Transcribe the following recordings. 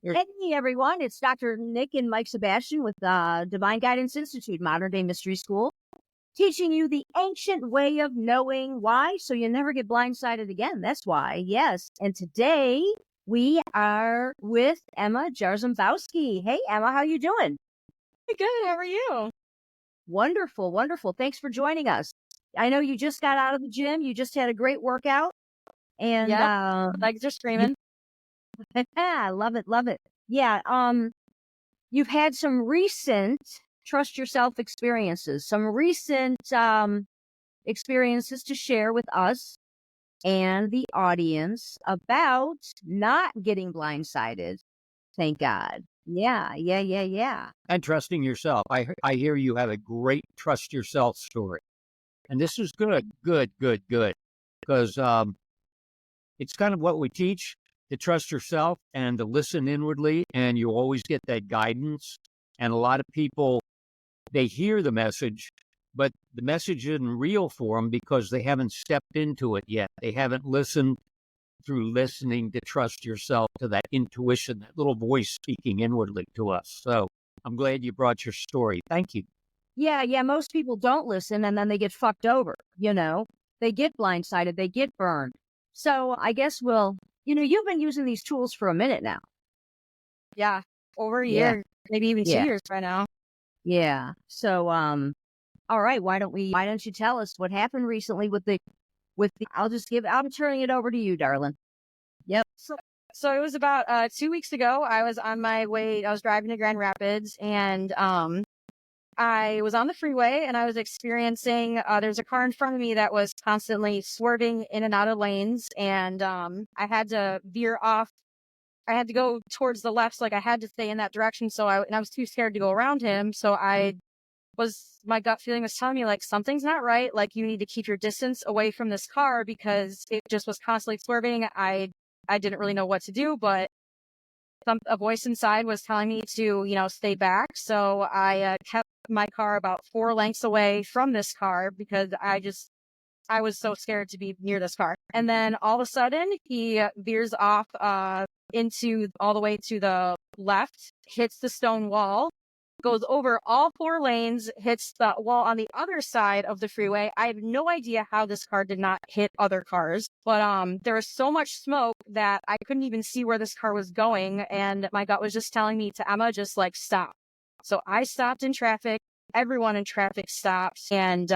Hey, everyone. It's Dr. Nic and Mike Sebastian with Divine Guidance Institute, Modern Day Mystery School, teaching you the ancient way of knowing why, so you never get blindsided again. That's why, yes. And today we are with Emma Jarzembowski. Hey, Emma, how you doing? Good. How are you? Wonderful, wonderful. Thanks for joining us. I know you just got out of the gym. You just had a great workout, and Yep. Legs are you, screaming. I love it, love it. Yeah. You've had some recent trust yourself experiences, some recent experiences to share with us and the audience about not getting blindsided. Thank God. Yeah. And trusting yourself. I hear you have a great trust yourself story. And this is good. Because it's kind of what we teach, to trust yourself and to listen inwardly, and you always get that guidance. And a lot of people, they hear the message, but the message isn't real for them because they haven't stepped into it yet. They haven't listened through listening to trust yourself, to that intuition, that little voice speaking inwardly to us. So I'm glad you brought your story. Thank you. Yeah. Most people don't listen and then they get fucked over, They get blindsided, they get burned. So I guess you've been using these tools for a minute now. Yeah. Over a Yeah. year, maybe even 2 years by now. Yeah. So, all right, why don't you tell us what happened recently with the, I'm turning it over to you, darling. Yep. So it was about 2 weeks ago. I was on my way. I was driving to Grand Rapids, and I was on the freeway, and I was experiencing. There's a car in front of me that was constantly swerving in and out of lanes, and I had to veer off. I had to go towards the left, so I had to stay in that direction. So I was too scared to go around him. So my gut feeling was telling me something's not right. You need to keep your distance away from this car because it just was constantly swerving. I didn't really know what to do, but a voice inside was telling me to, stay back. So I kept my car about 4 lengths away from this car because I was so scared to be near this car. And then all of a sudden he veers off into all the way to the left, hits the stone wall, goes over all 4 lanes, hits the wall on the other side of the freeway. I have no idea how this car did not hit other cars, but there was so much smoke that I couldn't even see where this car was going, and my gut was just telling me to Emma, just stop. So I stopped in traffic. Everyone in traffic stopped, and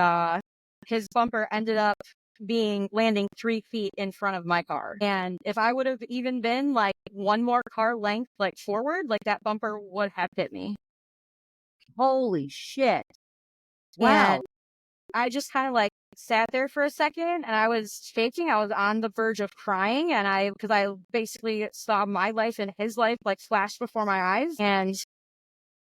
his bumper ended up landing 3 feet in front of my car. And if I would have even been one more car length forward, that bumper would have hit me. Holy shit. Wow. And I just kind of sat there for a second, and I was shaking. I was on the verge of crying, and because I basically saw my life and his life flash before my eyes. And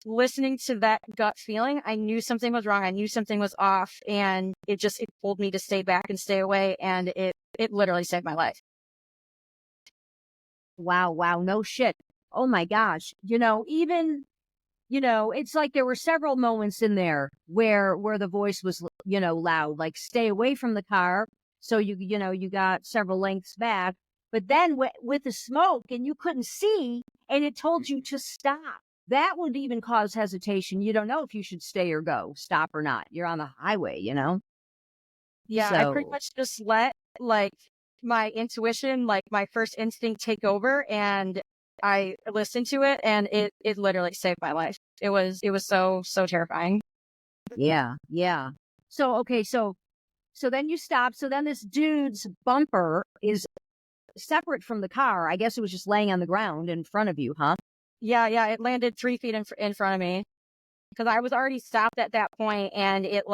listening to that gut feeling, I knew something was wrong. I knew something was off, and it told me to stay back and stay away. And it literally saved my life. Wow. No shit. Oh my gosh. It's like there were several moments in there where the voice was, loud, stay away from the car. So you got several lengths back, but then with the smoke and you couldn't see and it told you to stop. That would even cause hesitation. You don't know if you should stay or go, stop or not. You're on the highway, Yeah, I pretty much just let my intuition, my first instinct take over, and I listened to it, and it literally saved my life. It was so terrifying. Yeah. So okay, so then you stop. So then this dude's bumper is separate from the car. I guess it was just laying on the ground in front of you, huh? Yeah, it landed 3 feet in front of me because I was already stopped at that point, and it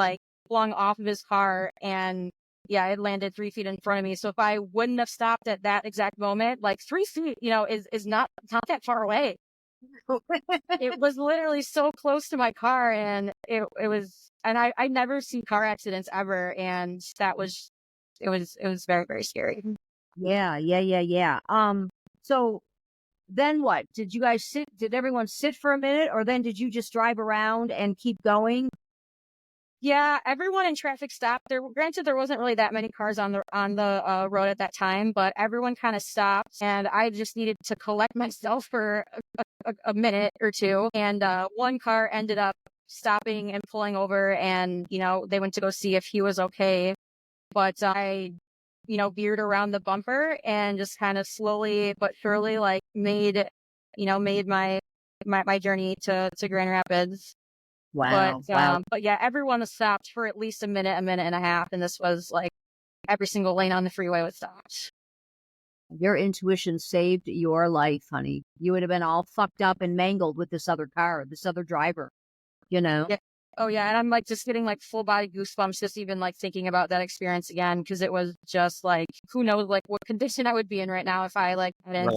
flung off of his car, and yeah, it landed 3 feet in front of me. So if I wouldn't have stopped at that exact moment, 3 feet, is not that far away. It was literally so close to my car, and it was, and I never see car accidents ever, and it was very, very scary. Yeah. So then what? Did you guys sit? Did everyone sit for a minute, or then did you just drive around and keep going? Yeah, everyone in traffic stopped. Granted, there wasn't really that many cars on the road at that time, but everyone kind of stopped, and I just needed to collect myself for a minute or two. And one car ended up stopping and pulling over, and they went to go see if he was okay. But I, veered around the bumper and just kind of slowly but surely, like, made my journey to Grand Rapids. Wow. Wow. But yeah, everyone was stopped for at least a minute and a half, and this was like every single lane on the freeway was stopped. Your intuition saved your life, honey. You would have been all fucked up and mangled with this other car, this other driver, Yeah. Oh yeah, and I'm like just getting like full body goosebumps just even like thinking about that experience again, because it was just like, who knows like what condition I would be in right now if I like hadn't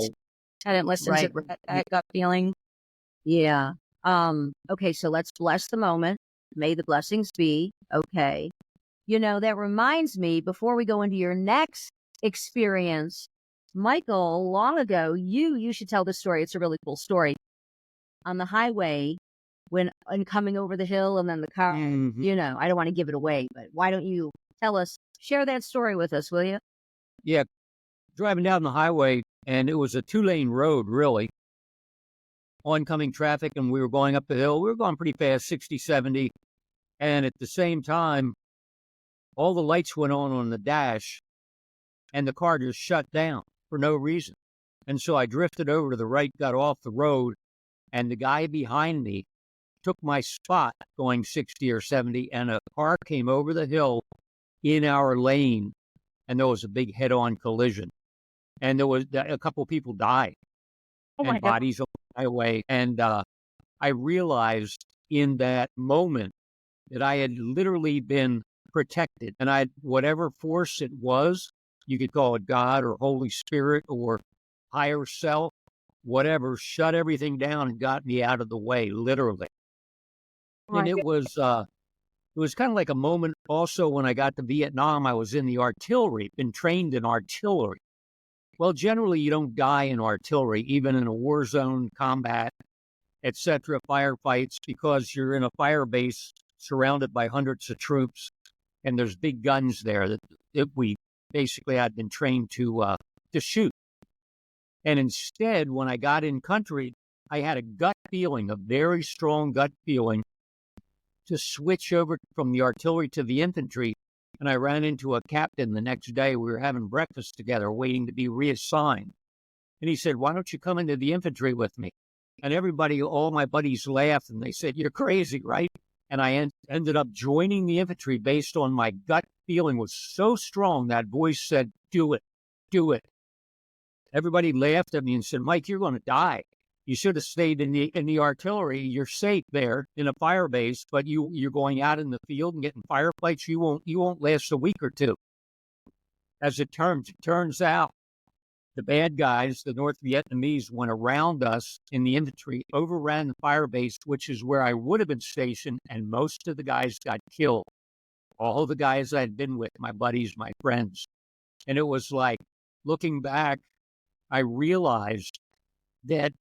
listened Right. to that gut feeling. Yeah. Okay, so let's bless the moment. May the blessings be. Okay. That reminds me, before we go into your next experience, Michael, long ago, you should tell this story. It's a really cool story. On the highway, when coming over the hill and then the car, Mhm. I don't want to give it away, but why don't you share that story with us, will you? Yeah, driving down the highway, and it was a 2-lane road, really. Oncoming traffic, and we were going up the hill. We were going pretty fast, 60, 70. And at the same time, all the lights went on the dash, and the car just shut down for no reason. And so I drifted over to the right, got off the road, and the guy behind me took my spot going 60 or 70, and a car came over the hill in our lane, and there was a big head-on collision. And there was a couple of people died, Oh my and God. bodies on the highway. And I realized in that moment that I had literally been protected, and whatever force it was, you could call it God or Holy Spirit or higher self, whatever, shut everything down and got me out of the way, literally. Oh And my it was kind of like a moment also when I got to Vietnam. I was in the artillery, been trained in artillery. Well, generally you don't die in artillery, even in a war zone, combat, etc., firefights, because you're in a fire base surrounded by hundreds of troops, and there's big guns there that we basically had been trained to shoot. And instead, when I got in country, I had a gut feeling, a very strong gut feeling, to switch over from the artillery to the infantry. And I ran into a captain the next day. We were having breakfast together, waiting to be reassigned. And he said, "Why don't you come into the infantry with me?" And everybody, all my buddies laughed, and they said, "You're crazy, right?" And I ended up joining the infantry based on my gut feeling was so strong. That voice said, "Do it, do it." Everybody laughed at me and said, "Mike, you're going to die. You should have stayed in the artillery. You're safe there in a fire base, but you're going out in the field and getting firefights. You won't last a week or two." As it turns out, the bad guys, the North Vietnamese, went around us in the infantry, overran the fire base, which is where I would have been stationed, and most of the guys got killed. All the guys I'd been with, my buddies, my friends. And it was like, looking back, I realized that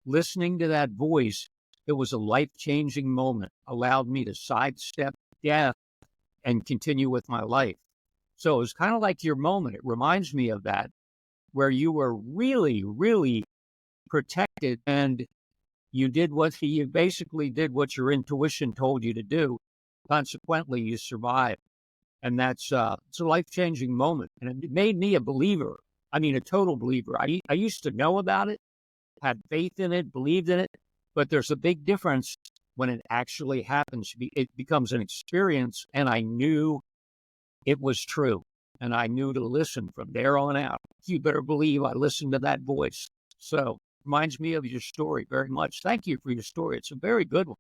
listening to that voice, it was a life-changing moment, allowed me to sidestep death and continue with my life. So it was kind of like your moment. It reminds me of that, where you were really, really protected, and you basically did what your intuition told you to do. Consequently, you survived. And it's a life-changing moment. And it made me a believer. I mean, a total believer. I used to know about it, had faith in it, believed in it, but there's a big difference when it actually happens. It becomes an experience, and I knew it was true. And I knew to listen from there on out. You better believe I listened to that voice. So, reminds me of your story very much. Thank you for your story. It's a very good one.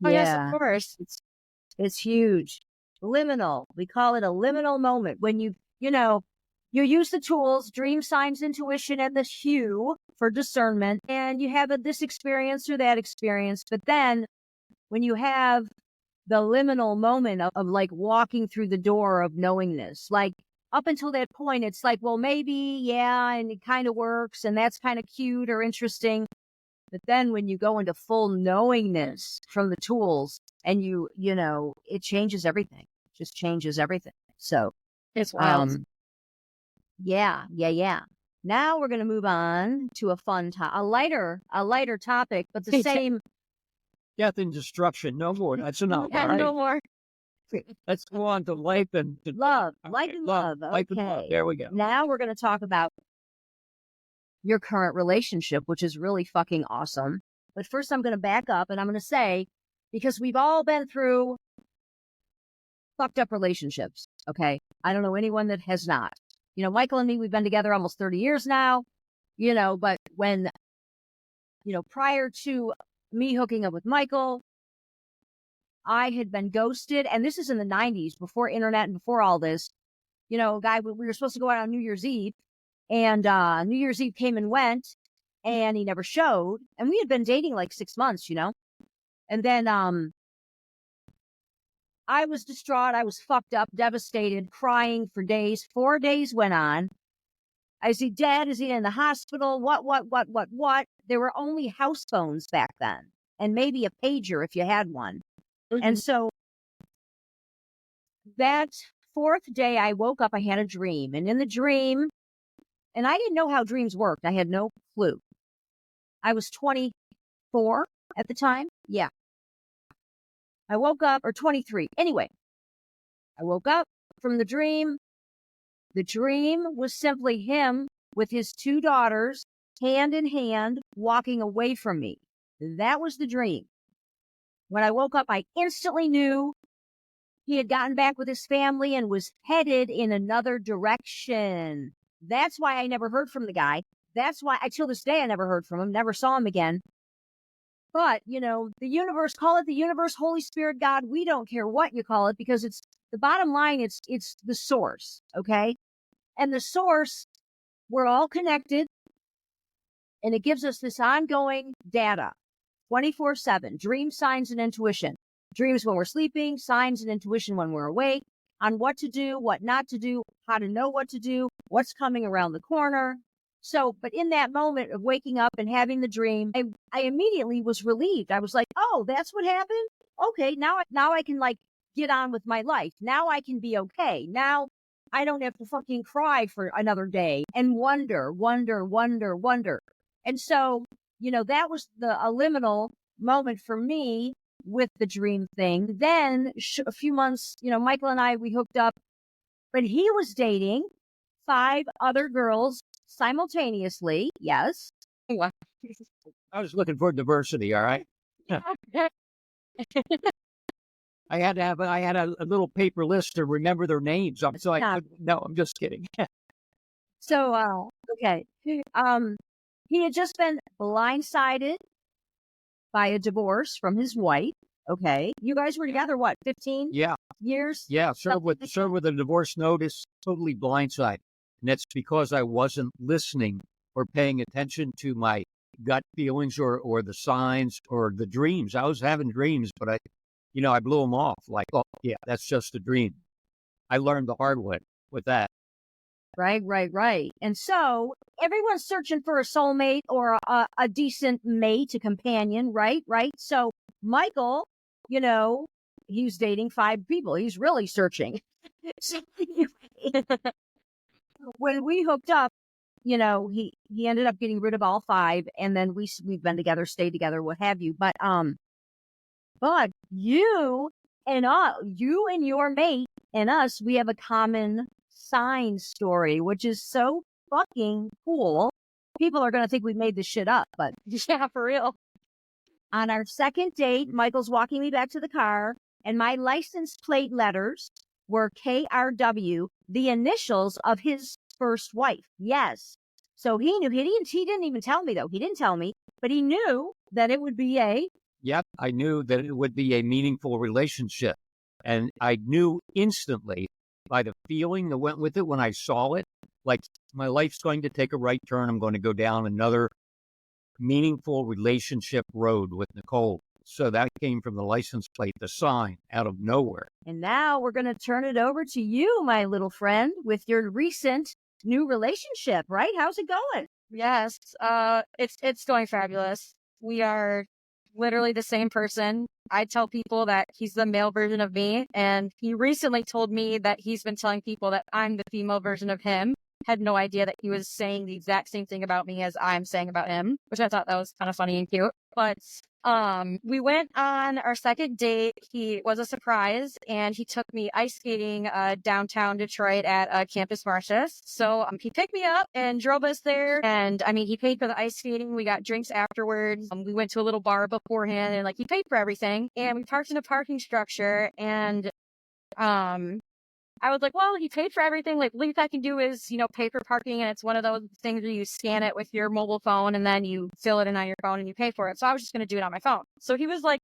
Oh yes, of Yeah. course. It's huge. Liminal. We call it a liminal moment when you use the tools, dream, signs, intuition, and the hue for discernment, and you have this experience or that experience. But then when you have the liminal moment of like walking through the door of knowingness, like up until that point, it's like, well, maybe, yeah, and it kind of works, and that's kind of cute or interesting. But then when you go into full knowingness from the tools and it changes everything. Just changes everything. So, It's wild. yeah. Now we're going to move on to a fun a lighter topic, but the same. Death and destruction. No more. That's enough. Yeah, all right? no more. Let's go on to life and Love. Okay, Life and love. Life and love. Okay. There we go. Now we're going to talk about your current relationship, which is really fucking awesome. But first I'm going to back up and I'm going to say, because we've all been through fucked up relationships. Okay. I don't know anyone that has not. Michael and me, we've been together almost 30 years now, but when, prior to me hooking up with Michael, I had been ghosted. And this is in the 90s, before internet and before all this. Guy, we were supposed to go out on New Year's Eve, and New Year's Eve came and went, and he never showed. And we had been dating like 6 months, And then I was distraught. I was fucked up, devastated, crying for days. 4 days went on. Is he dead? Is he in the hospital? What? There were only house phones back then, and maybe a pager if you had one. Mm-hmm. And so that fourth day I woke up, I had a dream. And in the dream, and I didn't know how dreams worked. I had no clue. I was 24 at the time. Yeah. I woke up, or 23. Anyway, I woke up from the dream. The dream was simply him with his 2 daughters, hand in hand, walking away from me. That was the dream. When I woke up, I instantly knew he had gotten back with his family and was headed in another direction. That's why I never heard from the guy. That's why, till this day, I never heard from him, never saw him again. But, the universe, call it the universe, Holy Spirit, God, we don't care what you call it, because it's the bottom line, it's the source, okay? And the source, we're all connected, and it gives us this ongoing data, 24/7, dreams, signs, and intuition. Dreams when we're sleeping, signs and intuition when we're awake, on what to do, what not to do, how to know what to do, what's coming around the corner. So, but in that moment of waking up and having the dream, I immediately was relieved. I was like, oh, that's what happened? Okay, now I can get on with my life. Now I can be okay. Now I don't have to fucking cry for another day and wonder. And so, that was a liminal moment for me with the dream thing. Then a few months, Michael and I, we hooked up, but he was dating 5 other girls simultaneously. Yes. Wow. I was looking for diversity. All right. I had a little paper list to remember their names. So I couldn't. No, I'm just kidding. So, okay. He had just been blindsided by a divorce from his wife. Okay. You guys were together, what, 15 years? Yeah. Served with a divorce notice, totally blindsided. And that's because I wasn't listening or paying attention to my gut feelings or the signs or the dreams. I was having dreams, but I blew them off like, oh, yeah, that's just a dream. I learned the hard way with that. Right. And so everyone's searching for a soulmate or a decent mate, a companion, right? So Michael, he's dating 5 people. He's really searching. So when we hooked up, he ended up getting rid of all 5, and then we've been together, stayed together, what have you. But you and your mate and us, we have a common sign story, which is so fucking cool. People are going to think we made this shit up, but yeah, for real. On our second date, Michael's walking me back to the car, and my license plate letters were KRW, the initials of his first wife. Yes. So he knew. He didn't even tell me, though. He didn't tell me, but he knew that it would be a... Yep, I knew that it would be a meaningful relationship. And I knew instantly by the feeling that went with it when I saw it, like my life's going to take a right turn. I'm going to go down another meaningful relationship road with Nicole. So that came from the license plate, the sign, out of nowhere. And now we're going to turn it over to you, my little friend, with your recent new relationship, right? How's it going? Yes, it's going fabulous. We are literally the same person. I tell people that he's the male version of me, and he recently told me that he's been telling people that I'm the female version of him. Had no idea that he was saying the exact same thing about me as I'm saying about him, which I thought that was kind of funny and cute. But we went on our second date. He was a surprise, and he took me ice skating downtown Detroit at Campus Martius. So he picked me up and drove us there. And I mean, he paid for the ice skating. We got drinks afterwards. We went to a little bar beforehand, and like he paid for everything. And we parked in a parking structure, and I was like, well, he paid for everything. Like, least I can do is, pay for parking. And it's one of those things where you scan it with your mobile phone and then you fill it in on your phone and you pay for it. So I was just going to do it on my phone. So he was like,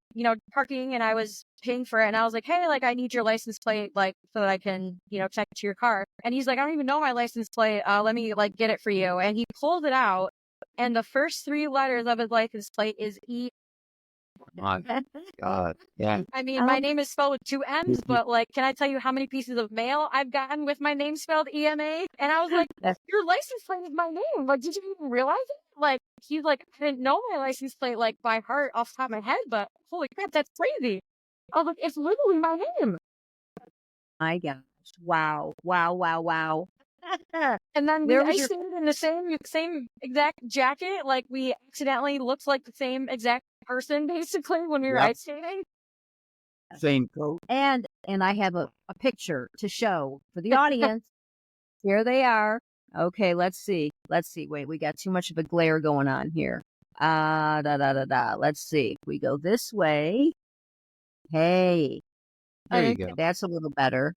parking, and I was paying for it. And I was like, hey, like, I need your license plate, like, so that I can, check to your car. And he's like, I don't even know my license plate. Let me, like, get it for you. And he pulled it out. And the first 3 letters of his license plate is E. My God. Yeah. I mean, my name is spelled with 2 M's, but like, can I tell you how many pieces of mail I've gotten with my name spelled EMA? And I was like, your license plate is my name. Like, did you even realize it? Like, he's like, I didn't know my license plate, like, by heart off the top of my head, but holy crap, that's crazy. I was like, it's literally my name. My gosh. Wow. Wow, wow, wow. And then There we was ice skated in the same exact jacket. Like, we accidentally looked like the same exact person, basically, when we were ice skating. Same coat. And I have a picture to show for the audience. Here they are. Okay, let's see. Wait, we got too much of a glare going on here. Let's see. We go this way. Hey. There you go. That's a little better.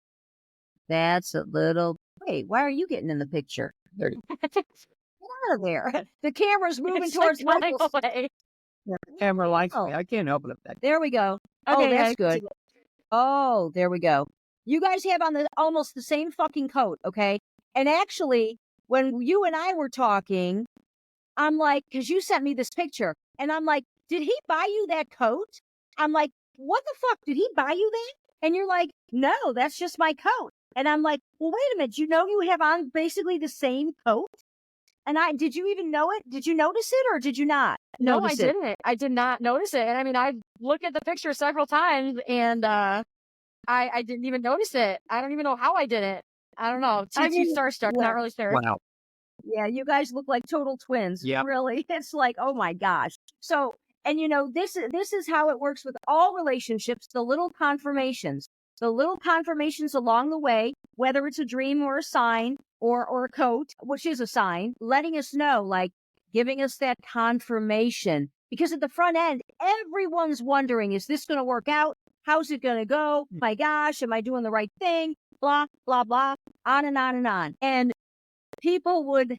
Wait, why are you getting in the picture? There you go. Get out of there. The camera's moving towards Michael's. The camera likes me. I can't help it. There we go. Okay, that's good. Oh, there we go. You guys have on almost the same fucking coat, okay? And actually, when you and I were talking, I'm like, because you sent me this picture, and I'm like, did he buy you that coat? I'm like, what the fuck? Did he buy you that? And you're like, no, that's just my coat. And I'm like, well, wait a minute. You have on basically the same coat? And did you even know it? Did you notice it or did you not? No, I didn't. I did not notice it. And I mean, I looked at the picture several times, and I didn't even notice it. I don't even know how I did it. I don't know. Too starstruck. Yeah. Not really sure. Wow. Yeah, you guys look like total twins. Yeah. Really. It's like, oh my gosh. So, and this is how it works with all relationships, the little confirmations. The little confirmations along the way, whether it's a dream or a sign or a coat, which is a sign, letting us know, like giving us that confirmation. Because at the front end, everyone's wondering, is this going to work out? How's it going to go? My gosh, am I doing the right thing? Blah, blah, blah, on and on and on. And people would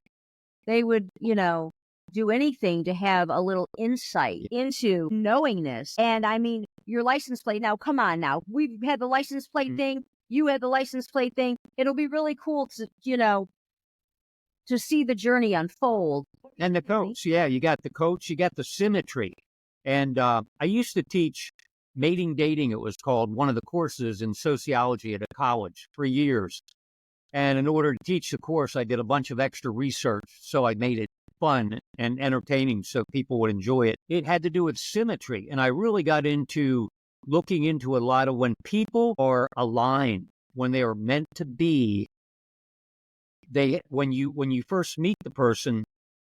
do anything to have a little insight into knowingness. And I mean, your license plate. Now, come on now. We've had the license plate thing. You had the license plate thing. It'll be really cool to see the journey unfold. And the coats. Yeah, you got the coats. You got the symmetry. And I used to teach mating dating, it was called, one of the courses in sociology at a college for years. And in order to teach the course, I did a bunch of extra research. So I made it fun and entertaining so people would enjoy it. It had to do with symmetry. And I really got into looking into a lot of when people are aligned, when they are meant to be, when you first meet the person,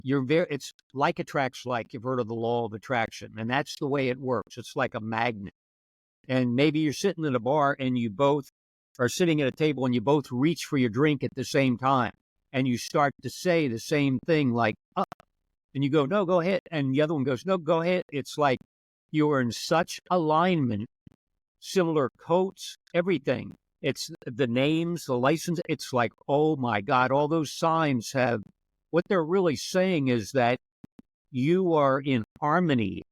it's like attracts like. You've heard of the law of attraction. And that's the way it works. It's like a magnet. And maybe you're sitting at a bar and you both are sitting at a table and you both reach for your drink at the same time. And you start to say the same thing, like, and you go, no, go ahead. And the other one goes, no, go ahead. It's like you are in such alignment, similar coats, everything. It's the names, the license. It's like, oh my God, all those signs have, what they're really saying is that you are in harmony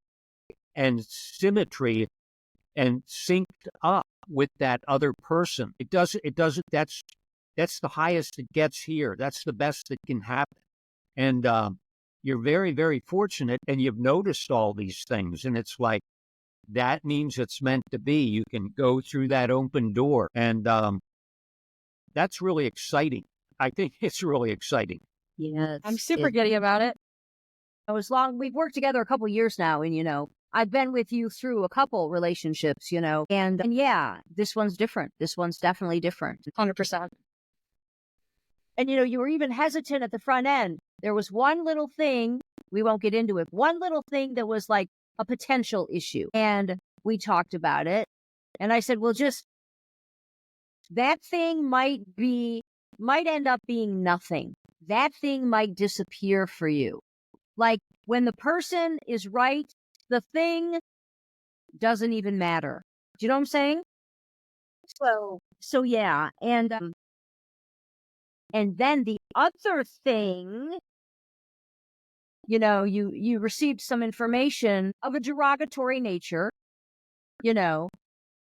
and symmetry and synced up with that other person. That's the highest it gets here. That's the best that can happen. And you're very, very fortunate, and you've noticed all these things. And it's like, that means it's meant to be. You can go through that open door. And that's really exciting. I think it's really exciting. Yes. I'm super giddy about it. as long we've worked together a couple years now, and I've been with you through a couple relationships, and yeah, this one's different. This one's definitely different. 100%. And you were even hesitant at the front end. There was one little thing, we won't get into it, one little thing that was like a potential issue. And we talked about it. And I said, well, just that thing might end up being nothing. That thing might disappear for you. Like when the person is right, the thing doesn't even matter. Do you know what I'm saying? So yeah. And then the other thing, you received some information of a derogatory nature,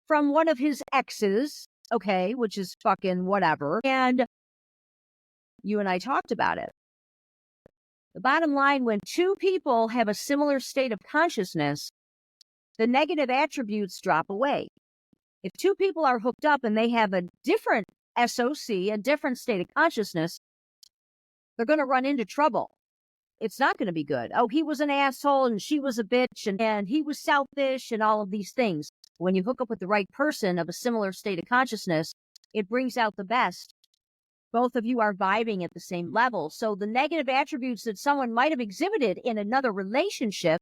from one of his exes, okay, which is fucking whatever. And you and I talked about it. The bottom line, when two people have a similar state of consciousness, the negative attributes drop away. If two people are hooked up and they have a different SOC, a different state of consciousness, they're going to run into trouble. It's not going to be good. Oh, he was an asshole and she was a bitch and he was selfish and all of these things. When you hook up with the right person of a similar state of consciousness, it brings out the best. Both of you are vibing at the same level. So the negative attributes that someone might have exhibited in another relationship,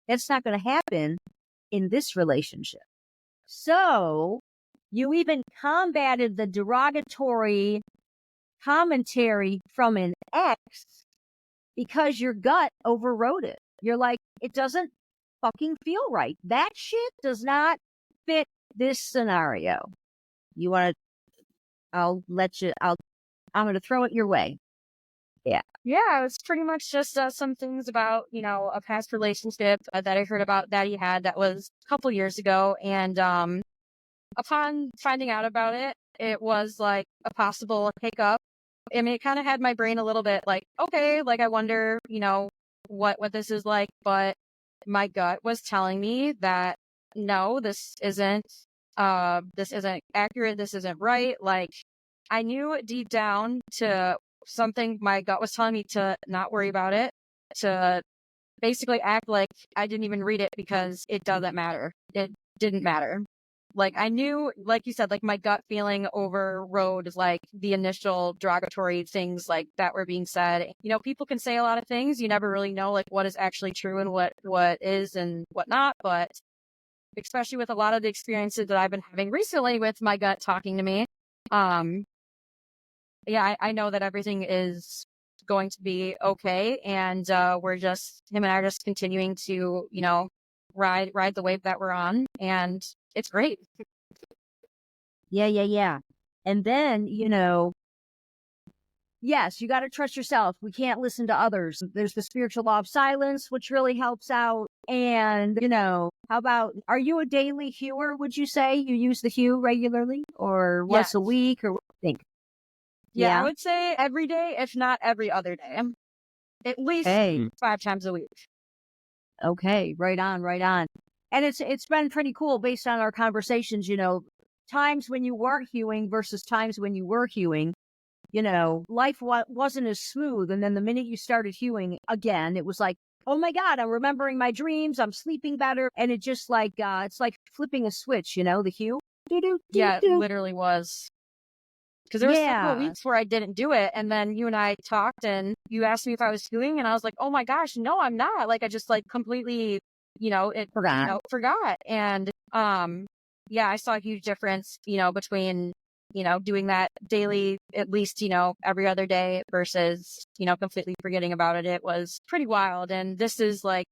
that's not going to happen in this relationship. So you even combated the derogatory commentary from an ex because your gut overrode it. You're like, it doesn't fucking feel right. That shit does not fit this scenario. You want to, I'm going to throw it your way. Yeah. Yeah, it's pretty much just some things about, a past relationship that I heard about that he had that was a couple years ago. And upon finding out about it, it was like a possible hiccup. I mean, it kind of had my brain a little bit like, okay, like I wonder, what this is like. But my gut was telling me that no, this isn't accurate. This isn't right. Like I knew deep down to something, my gut was telling me to not worry about it, to basically act like I didn't even read it because it doesn't matter. It didn't matter. Like I knew, like you said, like my gut feeling overrode like the initial derogatory things like that were being said. People can say a lot of things. You never really know like what is actually true and what is and what not. But especially with a lot of the experiences that I've been having recently with my gut talking to me, yeah, I know that everything is going to be okay. And him and I are just continuing to, ride the wave that we're on. And it's great. Yeah. And then, yes, you got to trust yourself. We can't listen to others. There's the spiritual law of silence, which really helps out. And, how about, are you a daily hewer, would you say? You use the hew regularly or once a week or what do you think? Yeah, I would say every day, if not every other day. At least 5 times a week. Okay, right on. And it's been pretty cool based on our conversations, times when you weren't hewing versus times when you were hewing. Life wasn't as smooth. And then the minute you started hewing again, it was like, oh my God, I'm remembering my dreams. I'm sleeping better. And it just like, it's like flipping a switch, the hew. Yeah, it literally was. Because there was several weeks where I didn't do it. And then you and I talked and you asked me if I was hewing. And I was like, oh my gosh, no, I'm not. Like, I just like completely, forgot. And, yeah, I saw a huge difference, between, doing that daily, at least, every other day versus, completely forgetting about it. It was pretty wild. And this is like,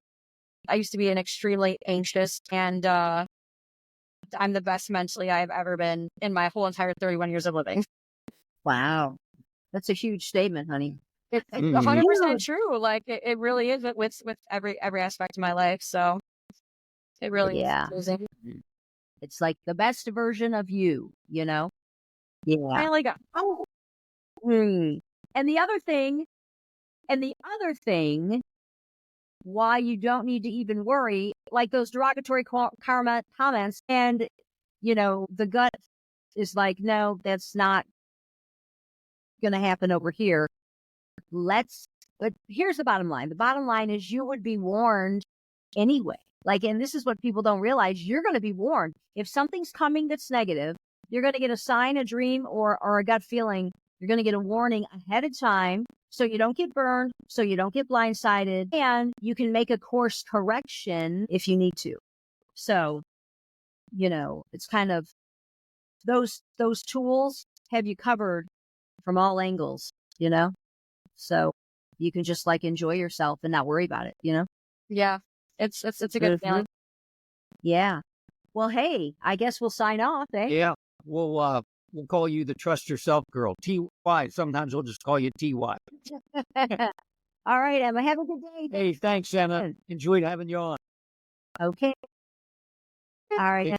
I used to be an extremely anxious and, I'm the best mentally I've ever been in my whole entire 31 years of living. Wow. That's a huge statement, honey. It's 100% true. Like it really is with every aspect of my life. So it really is amazing. It's like the best version of you, Yeah. Finally got. And the other thing, why you don't need to even worry, like those derogatory comments, and the gut is like, no, that's not gonna happen over here. Let's But here's the bottom line. The bottom line is you would be warned anyway. Like, and this is what people don't realize. You're going to be warned. If something's coming that's negative, you're going to get a sign, a dream, or a gut feeling. You're going to get a warning ahead of time so you don't get burned, so you don't get blindsided, and you can make a course correction if you need to. So, it's kind of those tools have you covered from all angles, so you can just like enjoy yourself and not worry about it, Yeah. It's a good feeling. Yeah. Well, hey, I guess we'll sign off, eh? Yeah. We'll call you the Trust Yourself Girl. TY. Sometimes we'll just call you TY. All right, Emma. Have a good day. Hey, thanks, Emma. Enjoyed having you on. Okay. All right.